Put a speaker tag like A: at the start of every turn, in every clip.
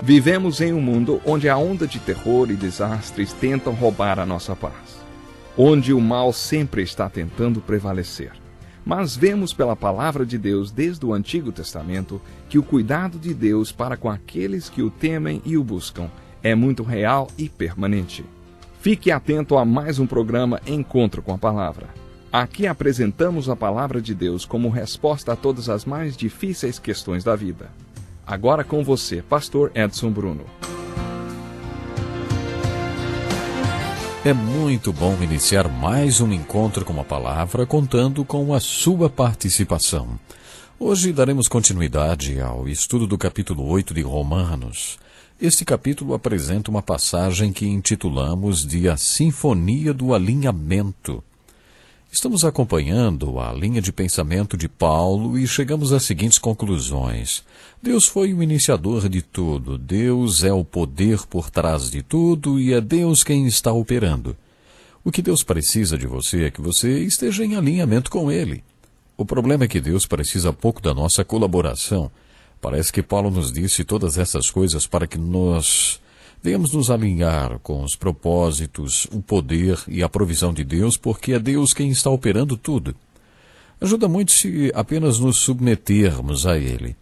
A: Vivemos em um mundo onde a onda de terror e desastres tentam roubar a nossa paz, onde o mal sempre está tentando prevalecer. Mas vemos pela palavra de Deus desde o Antigo Testamento que o cuidado de Deus para com aqueles que o temem e o buscam é muito real e permanente. Fique atento a mais um programa Encontro com a Palavra. Aqui apresentamos a palavra de Deus como resposta a todas as mais difíceis questões da vida. Agora com você, Pastor Edson Bruno.
B: É muito bom iniciar mais um encontro com a palavra, contando com a sua participação. Hoje daremos continuidade ao estudo do capítulo 8 de Romanos. Este capítulo apresenta uma passagem que intitulamos de A Sinfonia do Alinhamento. Estamos acompanhando a linha de pensamento de Paulo e chegamos às seguintes conclusões. Deus foi o iniciador de tudo, Deus é o poder por trás de tudo e é Deus quem está operando. O que Deus precisa de você é que você esteja em alinhamento com Ele. O problema é que Deus precisa pouco da nossa colaboração. Parece que Paulo nos disse todas essas coisas para que nós venhamos nos alinhar com os propósitos, o poder e a provisão de Deus, porque é Deus quem está operando tudo. Ajuda muito se apenas nos submetermos a Ele.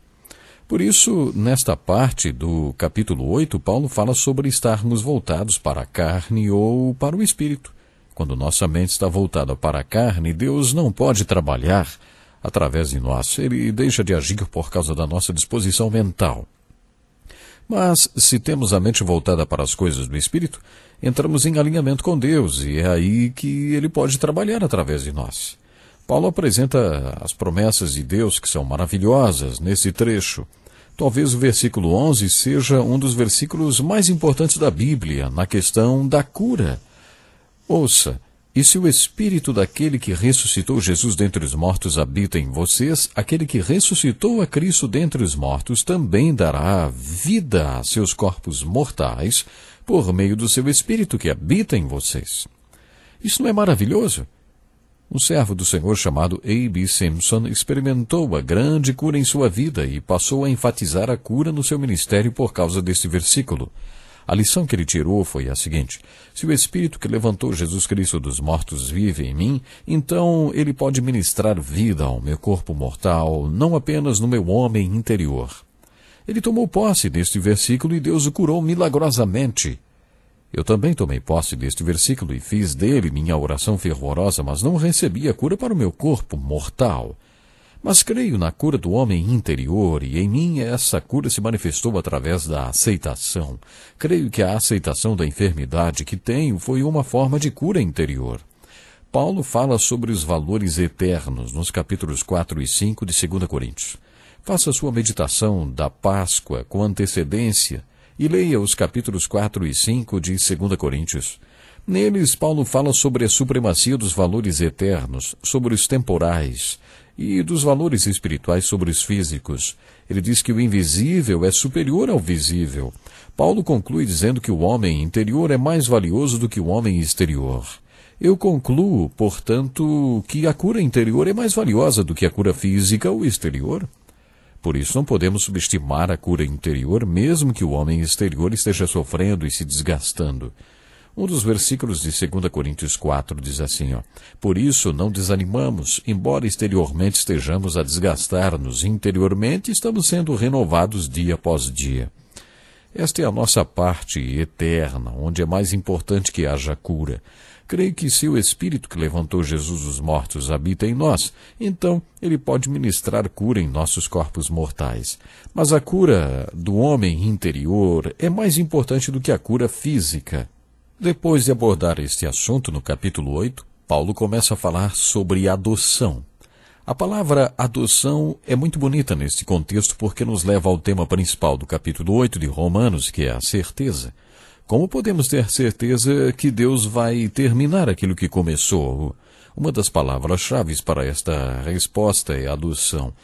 B: Por isso, nesta parte do capítulo 8, Paulo fala sobre estarmos voltados para a carne ou para o Espírito. Quando nossa mente está voltada para a carne, Deus não pode trabalhar através de nós. Ele deixa de agir por causa da nossa disposição mental. Mas, se temos a mente voltada para as coisas do Espírito, entramos em alinhamento com Deus e é aí que Ele pode trabalhar através de nós. Paulo apresenta as promessas de Deus que são maravilhosas nesse trecho. Talvez o versículo 11 seja um dos versículos mais importantes da Bíblia, na questão da cura. Ouça, e se o Espírito daquele que ressuscitou Jesus dentre os mortos habita em vocês, aquele que ressuscitou a Cristo dentre os mortos também dará vida a seus corpos mortais por meio do seu Espírito que habita em vocês. Isso não é maravilhoso? Um servo do Senhor chamado A.B. Simpson experimentou a grande cura em sua vida e passou a enfatizar a cura no seu ministério por causa deste versículo. A lição que ele tirou foi a seguinte: se o Espírito que levantou Jesus Cristo dos mortos vive em mim, então ele pode ministrar vida ao meu corpo mortal, não apenas no meu homem interior. Ele tomou posse deste versículo e Deus o curou milagrosamente. Eu também tomei posse deste versículo e fiz dele minha oração fervorosa, mas não recebi a cura para o meu corpo mortal. Mas creio na cura do homem interior, e em mim essa cura se manifestou através da aceitação. Creio que a aceitação da enfermidade que tenho foi uma forma de cura interior. Paulo fala sobre os valores eternos nos capítulos 4 e 5 de 2 Coríntios. Faça sua meditação da Páscoa com antecedência e leia os capítulos 4 e 5 de 2 Coríntios. Neles, Paulo fala sobre a supremacia dos valores eternos, sobre os temporais, e dos valores espirituais sobre os físicos. Ele diz que o invisível é superior ao visível. Paulo conclui dizendo que o homem interior é mais valioso do que o homem exterior. Eu concluo, portanto, que a cura interior é mais valiosa do que a cura física ou exterior. Por isso não podemos subestimar a cura interior, mesmo que o homem exterior esteja sofrendo e se desgastando. Um dos versículos de 2 Coríntios 4 diz assim, por isso não desanimamos, embora exteriormente estejamos a desgastar-nos, interiormente estamos sendo renovados dia após dia. Esta é a nossa parte eterna, onde é mais importante que haja cura. Creio que se o Espírito que levantou Jesus dos mortos habita em nós, então ele pode ministrar cura em nossos corpos mortais. Mas a cura do homem interior é mais importante do que a cura física. Depois de abordar este assunto no capítulo 8, Paulo começa a falar sobre adoção. A palavra adoção é muito bonita neste contexto porque nos leva ao tema principal do capítulo 8 de Romanos, que é a certeza. Como podemos ter certeza que Deus vai terminar aquilo que começou? Uma das palavras-chave para esta resposta é adoção.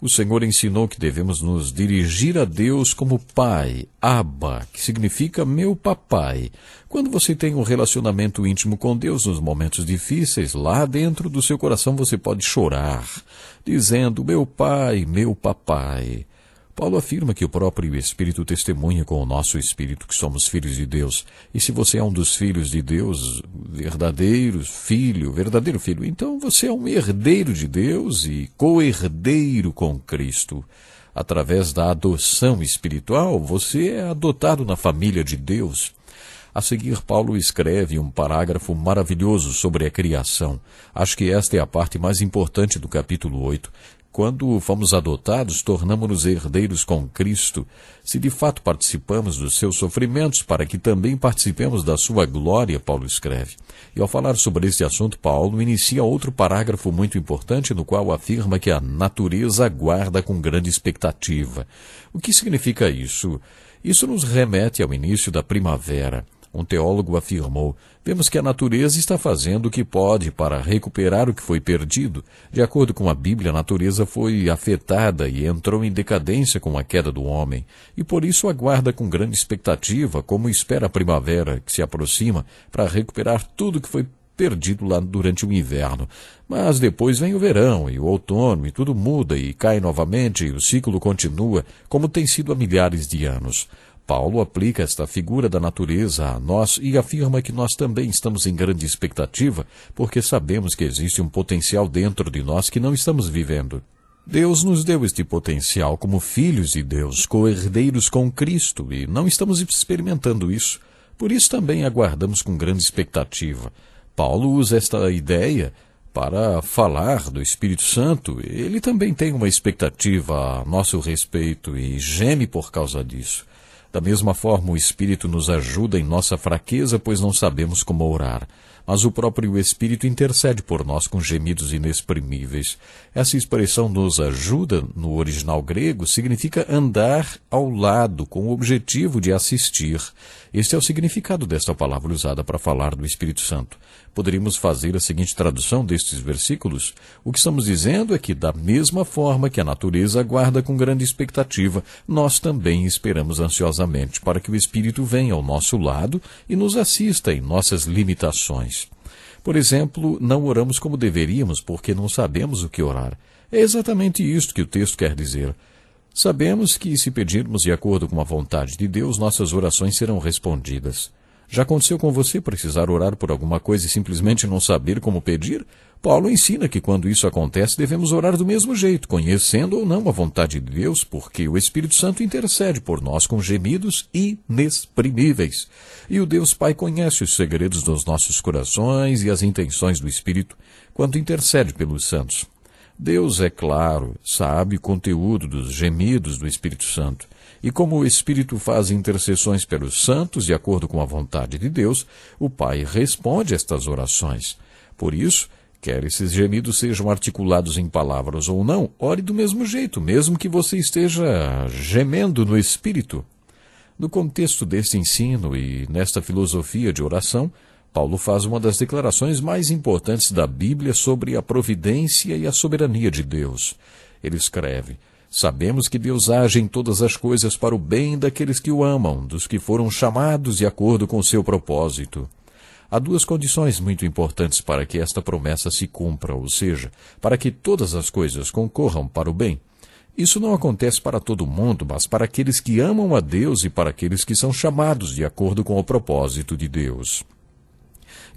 B: O Senhor ensinou que devemos nos dirigir a Deus como Pai, Abba, que significa meu papai. Quando você tem um relacionamento íntimo com Deus nos momentos difíceis, lá dentro do seu coração você pode chorar, dizendo, meu pai, meu papai. Paulo afirma que o próprio Espírito testemunha com o nosso espírito que somos filhos de Deus. E se você é um dos filhos de Deus, verdadeiro filho, então você é um herdeiro de Deus e co-herdeiro com Cristo. Através da adoção espiritual, você é adotado na família de Deus. A seguir, Paulo escreve um parágrafo maravilhoso sobre a criação. Acho que esta é a parte mais importante do capítulo 8. Quando fomos adotados, tornamo-nos herdeiros com Cristo, se de fato participamos dos seus sofrimentos, para que também participemos da sua glória, Paulo escreve. E ao falar sobre este assunto, Paulo inicia outro parágrafo muito importante, no qual afirma que a natureza aguarda com grande expectativa. O que significa isso? Isso nos remete ao início da primavera. Um teólogo afirmou: vemos que a natureza está fazendo o que pode para recuperar o que foi perdido. De acordo com a Bíblia, a natureza foi afetada e entrou em decadência com a queda do homem, e por isso aguarda com grande expectativa, como espera a primavera, que se aproxima, para recuperar tudo que foi perdido lá durante o inverno. Mas depois vem o verão e o outono, e tudo muda e cai novamente, e o ciclo continua, como tem sido há milhares de anos. Paulo aplica esta figura da natureza a nós e afirma que nós também estamos em grande expectativa, porque sabemos que existe um potencial dentro de nós que não estamos vivendo. Deus nos deu este potencial como filhos de Deus, co-herdeiros com Cristo, e não estamos experimentando isso. Por isso também aguardamos com grande expectativa. Paulo usa esta ideia para falar do Espírito Santo. Ele também tem uma expectativa a nosso respeito e geme por causa disso. Da mesma forma, o Espírito nos ajuda em nossa fraqueza, pois não sabemos como orar. Mas o próprio Espírito intercede por nós com gemidos inexprimíveis. Essa expressão nos ajuda, no original grego, significa andar ao lado, com o objetivo de assistir. Este é o significado desta palavra usada para falar do Espírito Santo. Poderíamos fazer a seguinte tradução destes versículos: o que estamos dizendo é que, da mesma forma que a natureza aguarda com grande expectativa, nós também esperamos ansiosamente para que o Espírito venha ao nosso lado e nos assista em nossas limitações. Por exemplo, não oramos como deveríamos porque não sabemos o que orar. É exatamente isto que o texto quer dizer. Sabemos que, se pedirmos de acordo com a vontade de Deus, nossas orações serão respondidas. Já aconteceu com você precisar orar por alguma coisa e simplesmente não saber como pedir? Paulo ensina que quando isso acontece devemos orar do mesmo jeito, conhecendo ou não a vontade de Deus, porque o Espírito Santo intercede por nós com gemidos inexprimíveis. E o Deus Pai conhece os segredos dos nossos corações e as intenções do Espírito quando intercede pelos santos. Deus, é claro, sabe o conteúdo dos gemidos do Espírito Santo. E como o Espírito faz intercessões pelos santos de acordo com a vontade de Deus, o Pai responde estas orações. Por isso, quer esses gemidos sejam articulados em palavras ou não, ore do mesmo jeito, mesmo que você esteja gemendo no Espírito. No contexto deste ensino e nesta filosofia de oração, Paulo faz uma das declarações mais importantes da Bíblia sobre a providência e a soberania de Deus. Ele escreve: sabemos que Deus age em todas as coisas para o bem daqueles que o amam, dos que foram chamados de acordo com o seu propósito. Há duas condições muito importantes para que esta promessa se cumpra, ou seja, para que todas as coisas concorram para o bem. Isso não acontece para todo mundo, mas para aqueles que amam a Deus e para aqueles que são chamados de acordo com o propósito de Deus.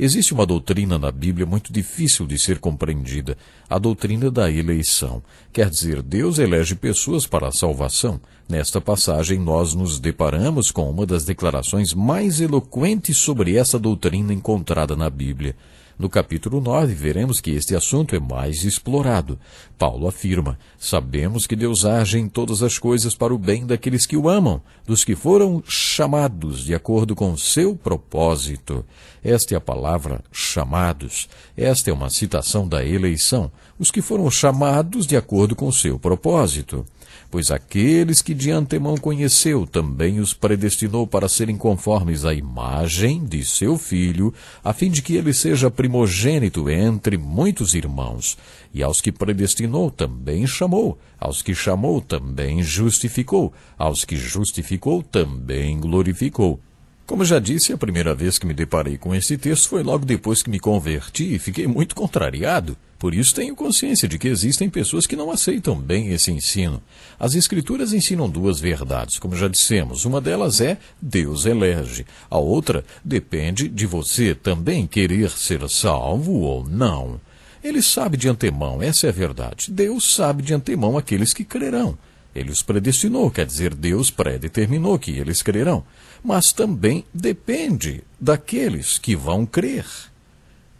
B: Existe uma doutrina na Bíblia muito difícil de ser compreendida, a doutrina da eleição. Quer dizer, Deus elege pessoas para a salvação. Nesta passagem, nós nos deparamos com uma das declarações mais eloquentes sobre essa doutrina encontrada na Bíblia. No capítulo 9, veremos que este assunto é mais explorado. Paulo afirma: sabemos que Deus age em todas as coisas para o bem daqueles que o amam, dos que foram chamados de acordo com seu propósito. Esta é a palavra chamados. Esta é uma citação da eleição. Os que foram chamados de acordo com seu propósito. Pois aqueles que de antemão conheceu, também os predestinou para serem conformes à imagem de seu Filho, a fim de que ele seja primogênito entre muitos irmãos. E aos que predestinou, também chamou. Aos que chamou, também justificou. Aos que justificou, também glorificou. Como já disse, a primeira vez que me deparei com este texto foi logo depois que me converti e fiquei muito contrariado. Por isso tenho consciência de que existem pessoas que não aceitam bem esse ensino. As Escrituras ensinam duas verdades, como já dissemos. Uma delas é Deus elege. A outra depende de você também querer ser salvo ou não. Ele sabe de antemão, essa é a verdade. Deus sabe de antemão aqueles que crerão. Ele os predestinou, quer dizer, Deus predeterminou que eles crerão. Mas também depende daqueles que vão crer.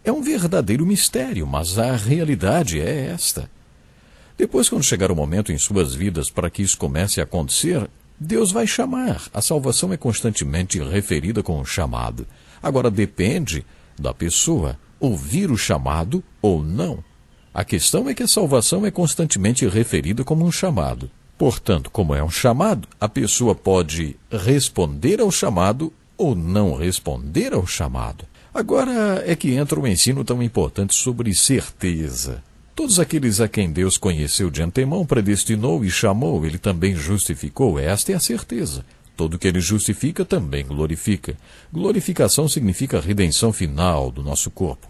B: É um verdadeiro mistério, mas a realidade é esta. Depois, quando chegar o momento em suas vidas para que isso comece a acontecer, Deus vai chamar. A salvação é constantemente referida com um chamado. Agora depende da pessoa ouvir o chamado ou não. A questão é que a salvação é constantemente referida como um chamado. Portanto, como é um chamado, a pessoa pode responder ao chamado ou não responder ao chamado. Agora é que entra um ensino tão importante sobre certeza. Todos aqueles a quem Deus conheceu de antemão, predestinou e chamou, ele também justificou. Esta é a certeza. Todo que ele justifica também glorifica. Glorificação significa redenção final do nosso corpo.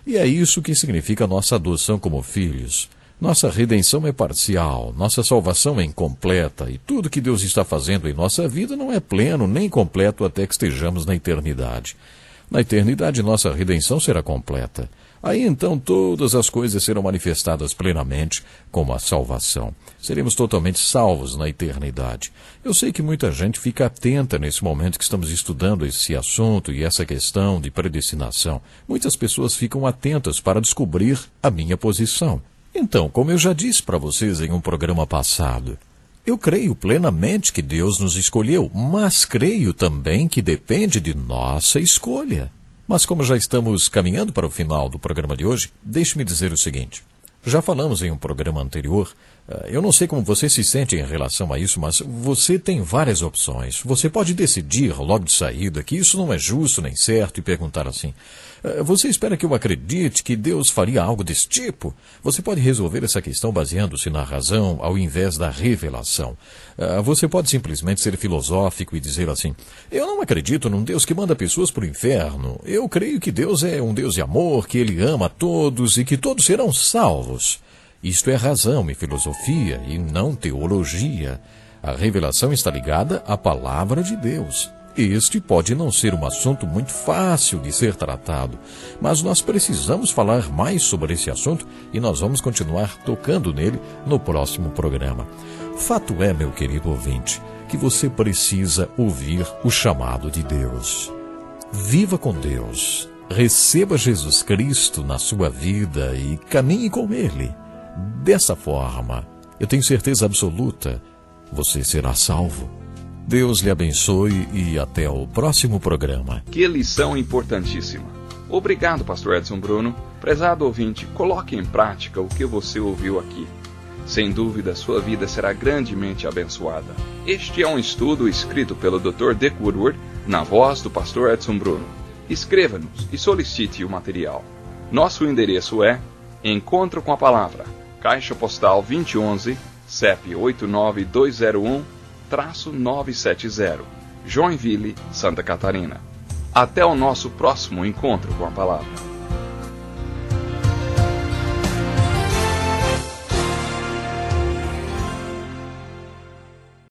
B: E é isso que significa a nossa adoção como filhos. Nossa redenção é parcial, nossa salvação é incompleta, e tudo que Deus está fazendo em nossa vida não é pleno nem completo até que estejamos na eternidade. Na eternidade, nossa redenção será completa. Aí então todas as coisas serão manifestadas plenamente como a salvação. Seremos totalmente salvos na eternidade. Eu sei que muita gente fica atenta nesse momento que estamos estudando esse assunto e essa questão de predestinação. Muitas pessoas ficam atentas para descobrir a minha posição. Então, como eu já disse para vocês em um programa passado, eu creio plenamente que Deus nos escolheu, mas creio também que depende de nossa escolha. Mas como já estamos caminhando para o final do programa de hoje, deixe-me dizer o seguinte. Já falamos em um programa anterior, eu não sei como você se sente em relação a isso, mas você tem várias opções. Você pode decidir logo de saída que isso não é justo nem certo e perguntar assim, você espera que eu acredite que Deus faria algo desse tipo? Você pode resolver essa questão baseando-se na razão ao invés da revelação. Você pode simplesmente ser filosófico e dizer assim, eu não acredito num Deus que manda pessoas para o inferno. Eu creio que Deus é um Deus de amor, que Ele ama a todos e que todos serão salvos. Isto é razão e filosofia e não teologia. A revelação está ligada à palavra de Deus. Este pode não ser um assunto muito fácil de ser tratado, mas nós precisamos falar mais sobre esse assunto e nós vamos continuar tocando nele no próximo programa. Fato é, meu querido ouvinte, que você precisa ouvir o chamado de Deus. Viva com Deus, receba Jesus Cristo na sua vida e caminhe com Ele. Dessa forma, eu tenho certeza absoluta, você será salvo. Deus lhe abençoe e até o próximo programa.
A: Que lição importantíssima. Obrigado, pastor Edson Bruno. Prezado ouvinte, coloque em prática o que você ouviu aqui. Sem dúvida, sua vida será grandemente abençoada. Este é um estudo escrito pelo Dr. Dick Woodward, na voz do pastor Edson Bruno. Escreva-nos e solicite o material. Nosso endereço é Encontro com a Palavra, Caixa Postal 2011, CEP 89201-970, Joinville, Santa Catarina. Até o nosso próximo encontro com a Palavra.